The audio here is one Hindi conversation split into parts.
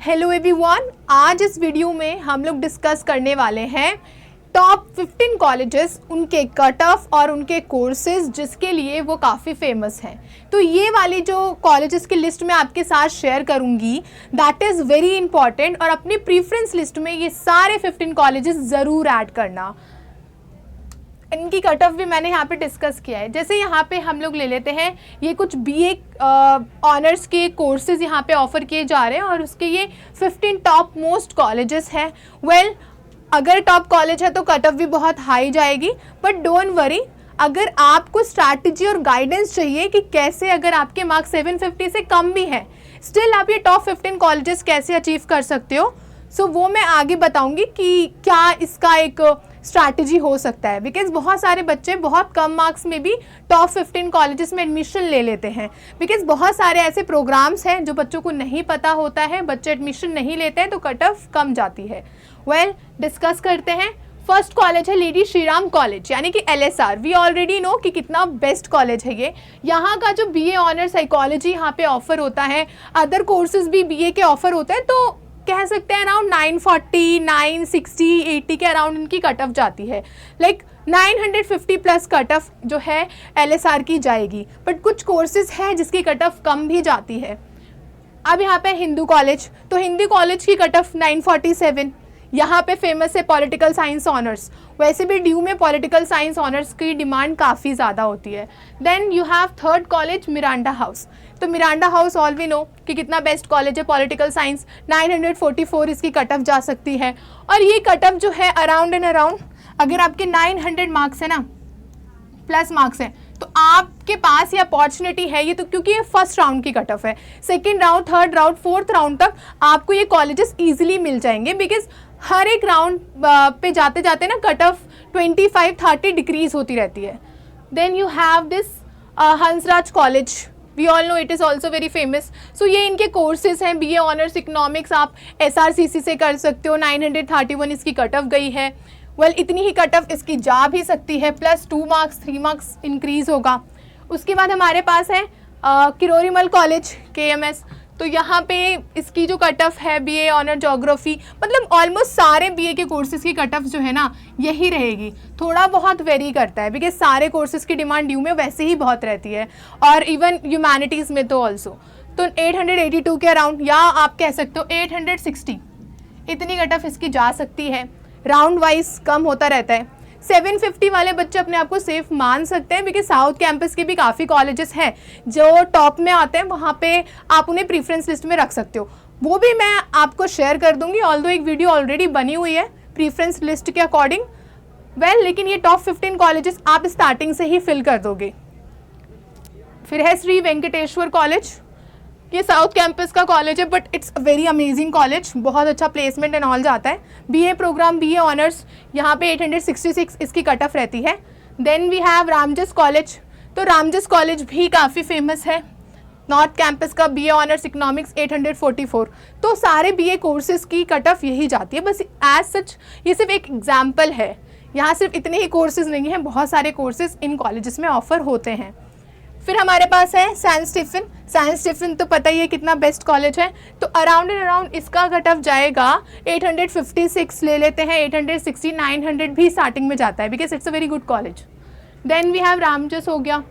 हेलो एवरीवन, आज इस वीडियो में हम लोग डिस्कस करने वाले हैं टॉप 15 कॉलेजेस, उनके कट ऑफ और उनके कोर्सेज जिसके लिए वो काफ़ी फेमस हैं। तो ये वाली जो कॉलेजेस की लिस्ट मैं आपके साथ शेयर करूंगी दैट इज़ वेरी इंपॉर्टेंट, और अपनी प्रीफरेंस लिस्ट में ये सारे 15 कॉलेजेस ज़रूर ऐड करना। इनकी कट ऑफ भी मैंने यहाँ पे डिस्कस किया है। जैसे यहाँ पे हम लोग ले लेते हैं, ये कुछ बीए ऑनर्स के कोर्सेज यहाँ पे ऑफर किए जा रहे हैं और उसके ये 15 टॉप मोस्ट कॉलेजेस हैं। वेल, अगर टॉप कॉलेज है तो कट ऑफ भी बहुत हाई जाएगी, बट डोंट वरी, अगर आपको स्ट्रैटेजी और गाइडेंस चाहिए कि कैसे अगर आपके मार्क्स 750 से कम भी हैं स्टिल आप ये टॉप 15 कॉलेजेस कैसे अचीव कर सकते हो, सो वो मैं आगे बताऊंगी कि क्या इसका एक स्ट्रैटेजी हो सकता है। बिकॉज बहुत सारे बच्चे बहुत कम मार्क्स में भी टॉप 15 कॉलेजेस में एडमिशन ले लेते हैं, बिकॉज बहुत सारे ऐसे प्रोग्राम्स हैं जो बच्चों को नहीं पता होता है, बच्चे एडमिशन नहीं लेते हैं तो कट ऑफ कम जाती है। वेल, डिस्कस करते हैं। फर्स्ट कॉलेज है लेडी श्री राम कॉलेज, यानी कि LSR। वी ऑलरेडी नो कि कितना बेस्ट कॉलेज है ये। यहाँ का जो BA ऑनर साइकोलॉजी यहाँ पे ऑफर होता है, अदर कोर्सेज भी BA के ऑफर होते हैं, तो कह सकते हैं अराउंड 940, 960, 80 के अराउंड इनकी कट ऑफ जाती है। लाइक 950 प्लस कट ऑफ जो है LSR की जाएगी, बट कुछ कोर्सेज हैं जिसकी कट ऑफ कम भी जाती है। अब यहाँ पे हिंदू कॉलेज, तो हिंदू कॉलेज की कट ऑफ 947। यहाँ पे फेमस है पॉलिटिकल साइंस ऑनर्स। वैसे भी ड्यू में पॉलिटिकल साइंस ऑनर्स की डिमांड काफ़ी ज़्यादा होती है। Then you have third college Miranda house. तो Miranda house all we know कि कितना बेस्ट कॉलेज है पॉलिटिकल साइंस। 944 इसकी कट ऑफ जा सकती है, और ये कट ऑफ जो है अराउंड एंड अराउंड, अगर आपके 900 मार्क्स है ना, प्लस मार्क्स हैं, तो आपके पास ये अपॉर्चुनिटी है ये, तो क्योंकि ये फर्स्ट राउंड की कट ऑफ है। Second round, third round, fourth round तक आपको ये कॉलेजेस ईजिली मिल जाएंगे, बिकॉज हर एक राउंड पे जाते जाते ना कट ऑफ 25-30 डिक्रीज होती रहती है। Then you have this Hansraj college. We all know it is also very famous. So ये इनके कोर्सेज हैं BA ऑनर्स इकोनॉमिक्स, आप SRCC से कर सकते हो। 931 इसकी कट ऑफ गई है। वेल, इतनी ही कट ऑफ इसकी जा भी सकती है, प्लस 2 मार्क्स 3 मार्क्स इंक्रीज होगा। उसके बाद हमारे पास है किरोरीमल कॉलेज KMS। तो यहाँ पे इसकी जो कट ऑफ है BA ऑनर ज्योग्राफी, मतलब ऑलमोस्ट सारे BA के कोर्सेज़ की कट ऑफ जो है ना यही रहेगी। थोड़ा बहुत वेरी करता है बिकॉज सारे कोर्सेज़ की डिमांड ड्यू में वैसे ही बहुत रहती है, और इवन ह्यूमैनिटीज़ में तो ऑल्सो। तो 882 के अराउंड, या आप कह सकते हो 860, इतनी कट ऑफ इसकी जा सकती है। राउंड वाइज कम होता रहता है। 750 वाले बच्चे अपने आप को सेफ मान सकते हैं, बिकॉज साउथ कैंपस के भी काफ़ी कॉलेजेस हैं जो टॉप में आते हैं, वहाँ पे आप उन्हें प्रीफरेंस लिस्ट में रख सकते हो। वो भी मैं आपको शेयर कर दूंगी, ऑल्दो एक वीडियो ऑलरेडी बनी हुई है प्रीफरेंस लिस्ट के अकॉर्डिंग। वेल, लेकिन ये टॉप 15 कॉलेजेस आप स्टार्टिंग से ही फिल कर दोगे। फिर है श्री वेंकटेश्वर कॉलेज। ये साउथ कैंपस का कॉलेज है, but it's a very amazing college. बहुत अच्छा प्लेसमेंट एंड ऑल जाता है। BA प्रोग्राम, BA ऑनर्स, यहाँ पे 866 इसकी कट ऑफ रहती है। Then we have Ramjas college. तो रामजस कॉलेज भी काफ़ी फेमस है। नॉर्थ कैंपस का BA ऑनर्स इकोनॉमिक्स 844। तो सारे BA कोर्सेज़ की कट ऑफ यही जाती है। बस एज सच ये सिर्फ एक एग्जाम्पल है, यहाँ सिर्फ इतने ही कोर्सेज़ नहीं हैं, बहुत सारे कोर्सेज़ इन कॉलेजेस में ऑफर होते हैं। फिर हमारे पास है सेंट स्टीफन। सेंट स्टीफन तो पता ही है कितना बेस्ट कॉलेज है। तो अराउंड एंड अराउंड इसका कट ऑफ जाएगा 856 ले लेते हैं, 860, 900 भी स्टार्टिंग में जाता है, because it's a very good college. Then we have Ramjas हो गया।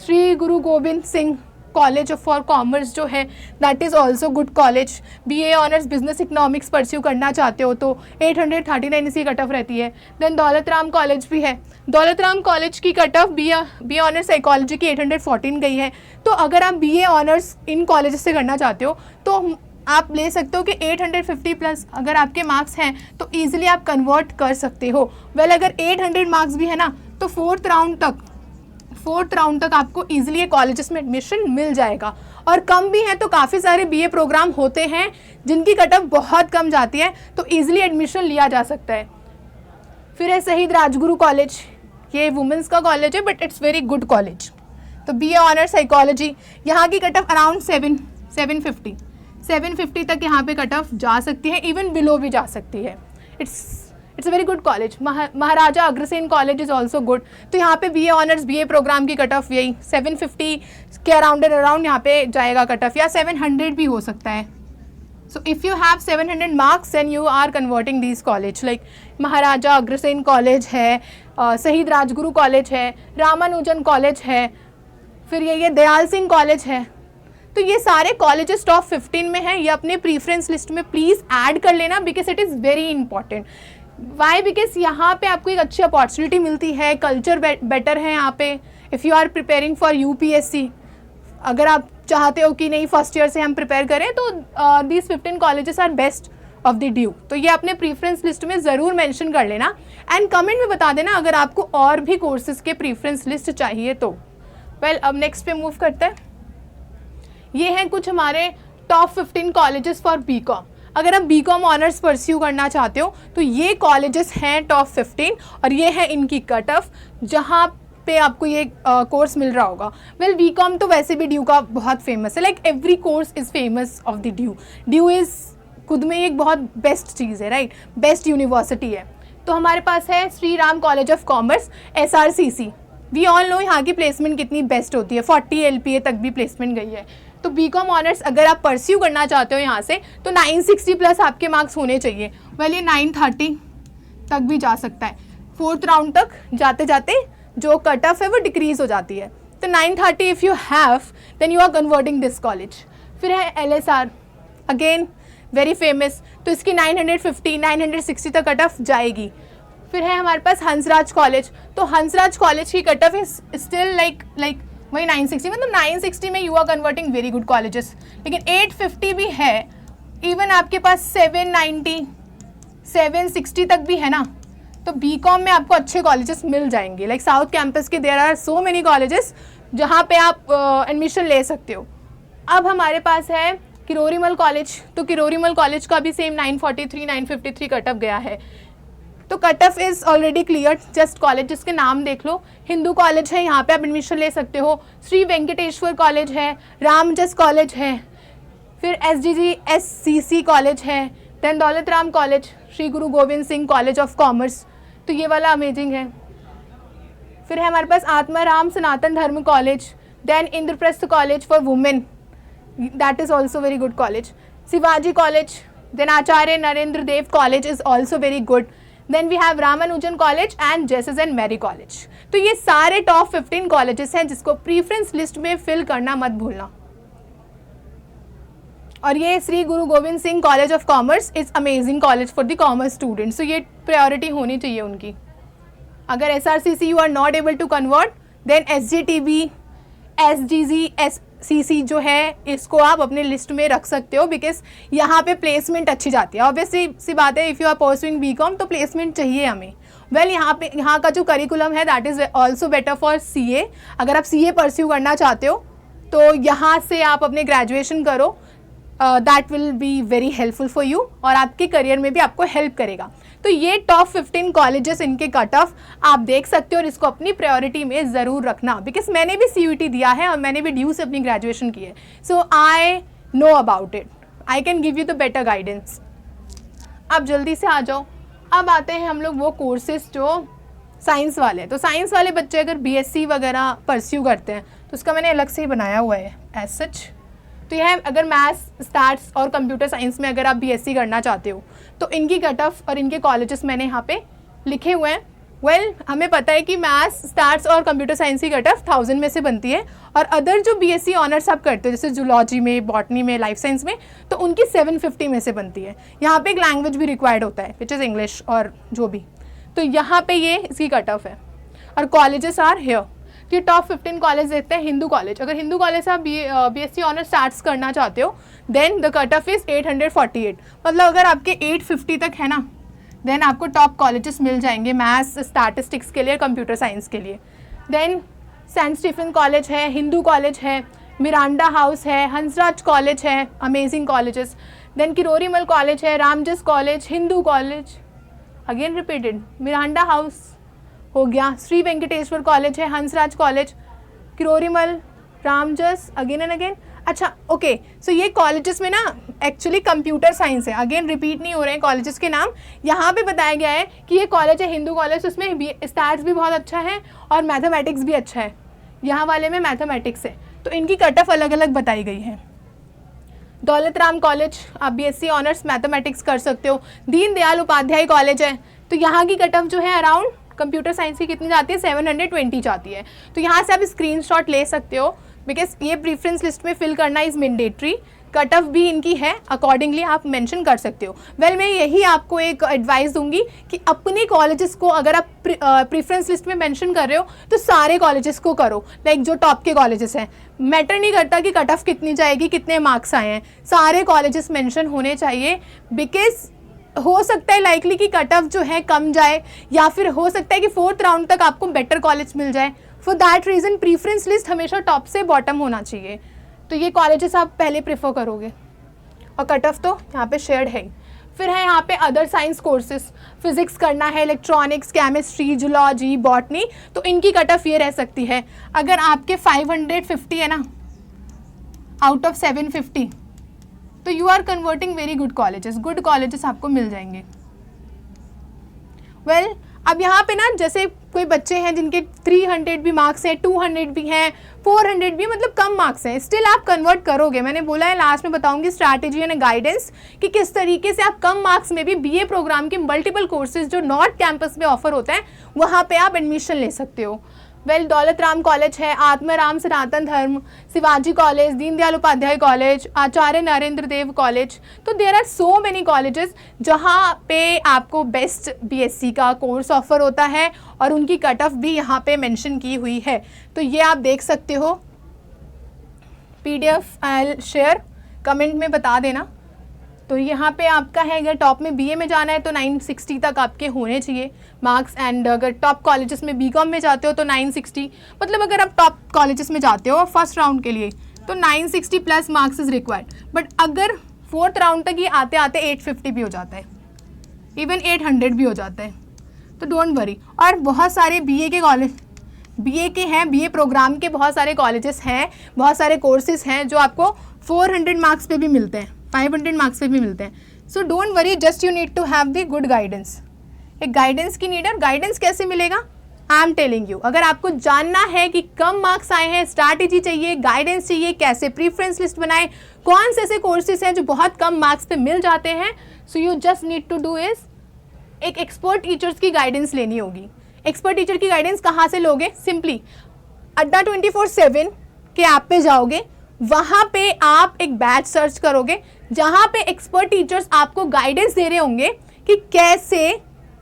Shri Guru Gobind Singh college for commerce जो है that is also good college. BA honours business economics pursue करना चाहते हो तो 839 इसकी कट ऑफ रहती है। देन दौलत राम कॉलेज भी है। दौलत राम कॉलेज की cut of BA honours psychology की 814 गई है। तो अगर आप BA ऑनर्स इन कॉलेज से करना चाहते हो तो आप ले सकते हो कि 850 प्लस अगर आपके मार्क्स हैं तो ईजिली आप कन्वर्ट कर सकते हो। वेल, अगर 800 मार्क्स भी है ना तो फोर्थ राउंड तक आपको ईजिली ये कॉलेजेस में एडमिशन मिल जाएगा। और कम भी है तो काफ़ी सारे BA प्रोग्राम होते हैं जिनकी कट ऑफ बहुत कम जाती है, तो ईजिली एडमिशन लिया जा सकता है। फिर है शहीद राजगुरु कॉलेज। ये वुमेंस का कॉलेज है, but it's very good college. तो BA ऑनर साइकोलॉजी, यहाँ की कट ऑफ अराउंड 750 तक यहाँ पे कट ऑफ जा सकती है, इवन बिलो भी जा सकती है। It's a very good college. Maharaja Agrasen college is also good. तो यहाँ पे BA ऑनर्स BA प्रोग्राम की कट ऑफ यही 750 के अराउंड एंड अराउंड यहाँ पे जाएगा कट ऑफ, या 700 भी हो सकता है। So if you have 700 marks then you are converting these college like Maharaja Agrasen college है, शहीद राजगुरु कॉलेज है, रामानुजन कॉलेज है, फिर ये दयाल सिंह कॉलेज है। तो ये सारे कॉलेजेस टॉप 15 में हैं, ये अपने प्रीफरेंस लिस्ट में प्लीज़ ऐड कर लेना because it is very important. Why? Because यहाँ पे आपको एक अच्छी अपॉर्चुनिटी मिलती है, कल्चर बेटर है यहाँ पे। If you are preparing for UPSC, अगर आप चाहते हो कि नहीं फर्स्ट ईयर से हम प्रिपेयर करें तो दीज 15 colleges are best of the DU. तो ये अपने प्रीफरेंस लिस्ट में ज़रूर मेंशन कर लेना एंड कमेंट में बता देना अगर आपको और भी कोर्सेज के प्रीफरेंस लिस्ट चाहिए तो। वेल, अब नेक्स्ट पे मूव करते हैं। ये हैं कुछ हमारे टॉप 15 कॉलेजेस फॉर बीकॉम। अगर आप बीकॉम ऑनर्स परस्यू करना चाहते हो तो ये कॉलेजेस हैं टॉप 15 और ये है इनकी कट ऑफ जहाँ पे आपको ये कोर्स मिल रहा होगा। वेल, बीकॉम तो वैसे भी ड्यू का बहुत फेमस है, like every course is famous of the due. Due is खुद में एक बहुत बेस्ट चीज़ है, राइट, बेस्ट यूनिवर्सिटी है। तो हमारे पास है Shri Ram college of commerce SRCC। We all know यहाँ की प्लेसमेंट कितनी बेस्ट होती है, 40 LPA तक भी प्लेसमेंट गई है। तो बीकॉम ऑनर्स अगर आप परस्यू करना चाहते हो यहाँ से तो 960 प्लस आपके मार्क्स होने चाहिए। वेल, ये 930 तक भी जा सकता है, 4th राउंड तक जाते जाते जो कट ऑफ है वो डिक्रीज हो जाती है। तो 930 if you have then you are converting this college. फिर है LSR, अगेन वेरी फेमस, तो इसकी 950 960 तक कट ऑफ जाएगी। फिर है हमारे पास हंसराज कॉलेज, तो हंसराज कॉलेज की cut off is still like वही 960, मतलब 960 में you are converting very good colleges. लेकिन 850 भी है, इवन आपके पास 790 760 तक भी है ना, तो बीकॉम में आपको अच्छे कॉलेजेस मिल जाएंगे। लाइक साउथ कैंपस के there are so many colleges जहाँ पे आप एडमिशन ले सकते हो। अब हमारे पास है किरोरीमल कॉलेज, तो किरोरीमल कॉलेज का भी सेम 943 953 कट ऑफ गया है। तो cut off is already clear, just college जिसके नाम देख लो। हिंदू कॉलेज है, यहाँ पे आप एडमिशन ले सकते हो। श्री वेंकटेश्वर कॉलेज है, रामजस कॉलेज है, फिर SGGSCC कॉलेज है, then Daulat Ram college, Shri Guru Gobind Singh college of commerce, तो ये वाला अमेजिंग है। फिर है हमारे पास Atmaram Sanatan Dharma college, then Indraprastha college for women, that is also very good college. Shivaji college, then Acharya Narendra Dev college is also very good. Then we have Ramanujan college and Jesus and Mary college. तो ये सारे टॉप 15 कॉलेजेस हैं जिसको प्रीफरेंस लिस्ट में फिल करना मत भूलना। और ये Shri Guru Gobind Singh college of commerce is amazing college for the commerce students, तो ये प्रायोरिटी होनी चाहिए उनकी। अगर SRCC you are not able to convert then SGTB SGGSCC जो है इसको आप अपने लिस्ट में रख सकते हो बिकॉज यहाँ पे प्लेसमेंट अच्छी जाती है। ऑब्वियसली सी बात है, if you are pursuing BCom तो प्लेसमेंट चाहिए हमें। वेल, यहाँ का जो करिकुलम है that is also better for CA। अगर आप CA परस्यू करना चाहते हो तो यहाँ से आप अपने ग्रेजुएशन करो, that will be very helpful for you और आपके करियर में भी आपको हेल्प करेगा। तो ये टॉप 15 कॉलेजेस इनके कट ऑफ आप देख सकते हो और इसको अपनी प्रायोरिटी में ज़रूर रखना बिकॉज मैंने भी CUET दिया है और मैंने भी ड्यू से अपनी ग्रेजुएशन की है। So I know about it, I can give you the better guidance. अब जल्दी से आ जाओ। अब आते हैं हम लोग वो कोर्सेज जो साइंस वाले हैं। तो साइंस वाले बच्चे अगर BSc वगैरह परस्यू करते हैं तो उसका मैंने अलग से ही बनाया हुआ है एज सच। तो यह अगर मैथ्स, स्टैट्स और कंप्यूटर साइंस में अगर आप BSc करना चाहते हो तो इनकी कट ऑफ और इनके कॉलेजेस मैंने यहाँ पे लिखे हुए हैं। वेल, हमें पता है कि मैथ्स, स्टैट्स और कंप्यूटर साइंस की कट ऑफ 1000 में से बनती है और अदर जो BSc ऑनर्स आप करते हो जैसे जूलॉजी में, बॉटनी में, लाइफ साइंस में, तो उनकी 750 में से बनती है। यहाँ पे एक लैंग्वेज भी रिक्वायर्ड होता है विच इज़ इंग्लिश और जो भी, तो यहाँ पे ये इसकी कट ऑफ है और कॉलेजेस आर हेयर। तो ये टॉप 15 कॉलेज देखते हैं। हिंदू कॉलेज, अगर हिंदू कॉलेज से आप BSc ऑनर्स स्टार्ट्स करना चाहते हो then the cut off is 848, मतलब अगर आपके 850 तक है ना देन आपको टॉप कॉलेजेस मिल जाएंगे मैथ्स, स्टैटिस्टिक्स के लिए, कंप्यूटर साइंस के लिए। देन सेंट स्टीफन कॉलेज है, हिंदू कॉलेज है, मिरांडा हाउस है, हंसराज कॉलेज है, amazing colleges. Then Kirorimal college है, Ramjas college, Hindu college, again repeated, Miranda house हो गया, श्री वेंकटेश्वर कॉलेज है, Hansraj college, Kirorimal, Ramjas, again and again. अच्छा, ओके, सो ये कॉलेजेस में ना एक्चुअली कंप्यूटर साइंस है, अगेन रिपीट नहीं हो रहे हैं कॉलेजेस के नाम। यहाँ पे बताया गया है कि ये कॉलेज है हिंदू कॉलेज, उसमें स्टैट्स भी बहुत अच्छा है और मैथमेटिक्स भी अच्छा है। यहाँ वाले में मैथमेटिक्स है, तो इनकी कट ऑफ अलग अलग बताई गई है। दौलत राम कॉलेज, आप BSc ऑनर्स मैथमेटिक्स कर सकते हो। दीनदयाल उपाध्याय कॉलेज है, तो यहाँ की कट ऑफ जो है अराउंड कंप्यूटर साइंस की कितनी जाती है, 720 जाती है। तो यहाँ से आप स्क्रीनशॉट ले सकते हो, बिकॉज ये प्रीफ्रेंस लिस्ट में फिल करना इज़ मैंडेटरी। कट ऑफ भी इनकी है, अकॉर्डिंगली आप मेंशन कर सकते हो। वेल मैं यही आपको एक एडवाइस दूंगी कि अपने कॉलेजेस को अगर आप प्रीफ्रेंस लिस्ट में मेंशन कर रहे हो तो सारे कॉलेजेस को करो, लाइक जो टॉप के कॉलेजेस हैं। मैटर नहीं करता कि कट ऑफ कितनी जाएगी, कितने मार्क्स आए हैं, सारे कॉलेजेस मेंशन होने चाहिए। बिकॉज हो सकता है लाइकली कि कट ऑफ जो है कम जाए, या फिर हो सकता है कि 4th राउंड तक आपको बेटर कॉलेज मिल जाए। For that reason preference list हमेशा टॉप से बॉटम होना चाहिए। तो ये कॉलेजेस आप पहले प्रेफर करोगे, और कट ऑफ तो यहाँ पे शेयर्ड है। फिर है यहाँ पे अदर साइंस कोर्सेज, फिजिक्स करना है, इलेक्ट्रॉनिक्स, केमिस्ट्री, जूलॉजी, बॉटनी, तो इनकी कट ऑफ ये रह सकती है। अगर आपके 550 है ना आउट ऑफ 750, तो you are converting very good colleges आपको मिल जाएंगे। वेल अब यहाँ पे ना जैसे कोई बच्चे हैं जिनके 300 भी मार्क्स हैं, 200 भी हैं, 400 भी, मतलब कम मार्क्स हैं, स्टिल आप कन्वर्ट करोगे। मैंने बोला है लास्ट में बताऊंगी स्ट्रैटेजी एंड गाइडेंस कि किस तरीके से आप कम मार्क्स में भी BA प्रोग्राम के मल्टीपल कोर्सेज जो नॉर्थ कैंपस में ऑफर होते हैं वहाँ पे आप एडमिशन ले सकते हो। वेल दौलत राम कॉलेज है, Atmaram Sanatan Dharma, Shivaji college, Deendayal Upadhyay college, Acharya Narendra Dev college. तो there are so many colleges जहाँ पे आपको बेस्ट BSc का कोर्स ऑफर होता है, और उनकी कट ऑफ भी यहाँ पे मेंशन की हुई है। तो ये आप देख सकते हो, PDF आई शेयर, कमेंट में बता देना। तो यहाँ पे आपका है अगर टॉप में BA में जाना है तो 960 तक आपके होने चाहिए मार्क्स, एंड अगर टॉप कॉलेजेस में BCom में जाते हो तो 960, मतलब अगर आप टॉप कॉलेजेस में जाते हो फर्स्ट राउंड के लिए तो 960 plus marks is required. But अगर 4th राउंड तक ये आते आते 850 भी हो जाता है, इवन 800 भी हो जाता है, तो डोंट वरी। और बहुत सारे BA के कॉलेज, BA के हैं, BA प्रोग्राम के बहुत सारे कॉलेजेस हैं, बहुत सारे कोर्सेज हैं जो आपको 400 मार्क्स पे भी मिलते हैं, 500 मार्क्स पे भी मिलते हैं। So don't worry, just you need to have the good guidance. एक गाइडेंस की नीड है। गाइडेंस कैसे मिलेगा, आई एम टेलिंग यू। अगर आपको जानना है कि कम मार्क्स आए हैं, स्ट्रैटेजी चाहिए, गाइडेंस चाहिए, कैसे प्रीफ्रेंस लिस्ट बनाएं, कौन से ऐसे कोर्सेज हैं जो बहुत कम मार्क्स पे मिल जाते हैं, so you just need to do is एक एक्सपर्ट टीचर्स की गाइडेंस लेनी होगी। एक्सपर्ट टीचर की गाइडेंस कहाँ से लोगे, सिंपली अड्डा 24/7 के ऐप पे जाओगे, वहाँ पे आप एक बैच सर्च करोगे जहाँ पे एक्सपर्ट टीचर्स आपको गाइडेंस दे रहे होंगे कि कैसे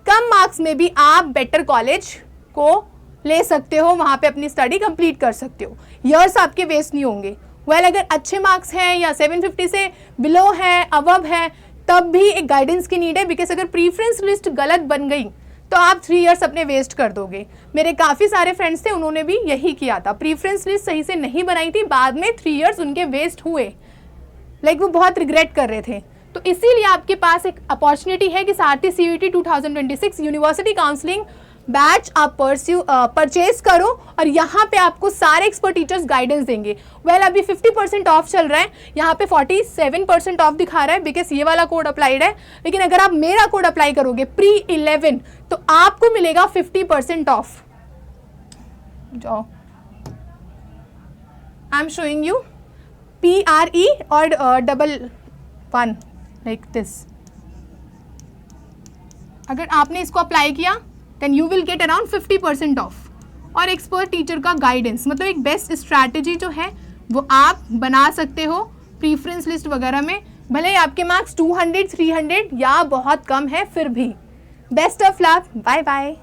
कम मार्क्स में भी आप बेटर कॉलेज को ले सकते हो, वहाँ पे अपनी स्टडी कंप्लीट कर सकते हो, ईयर्स आपके वेस्ट नहीं होंगे। वेल अगर अच्छे मार्क्स हैं या 750 से बिलो है, अबव है, तब भी एक गाइडेंस की नीड है। बिकॉज अगर प्रीफ्रेंस लिस्ट गलत बन गई तो आप 3 इयर्स अपने वेस्ट कर दोगे। मेरे काफ़ी सारे फ्रेंड्स थे, उन्होंने भी यही किया था, प्रीफ्रेंस लिस्ट सही से नहीं बनाई थी, बाद में 3 इयर्स उनके वेस्ट हुए, लाइक वो बहुत रिग्रेट कर रहे थे। तो इसीलिए आपके पास एक अपॉर्चुनिटी है कि सारथी CUET 2026 यूनिवर्सिटी काउंसलिंग बैच आप परचेज करो, और यहाँ पे आपको सारे एक्सपर्ट टीचर्स गाइडेंस देंगे। वेल अभी 50% ऑफ चल रहा है, यहाँ पे 47% ऑफ दिखा रहा है बिकॉज ये वाला कोड अप्लाइड है, लेकिन अगर आप मेरा कोड अप्लाई करोगे pre-11 तो आपको मिलेगा 50% ऑफ। जाओ, I am showing you PRE और 11 लाइक दिस। अगर आपने इसको अप्लाई किया then you will get around 50% of. और एक्सपर्ट टीचर का गाइडेंस मतलब एक बेस्ट स्ट्रैटेजी जो है वो आप बना सकते हो प्रीफ्रेंस लिस्ट वगैरह में, भले ही आपके मार्क्स 200 300 या बहुत कम है, फिर भी best of luck, bye bye.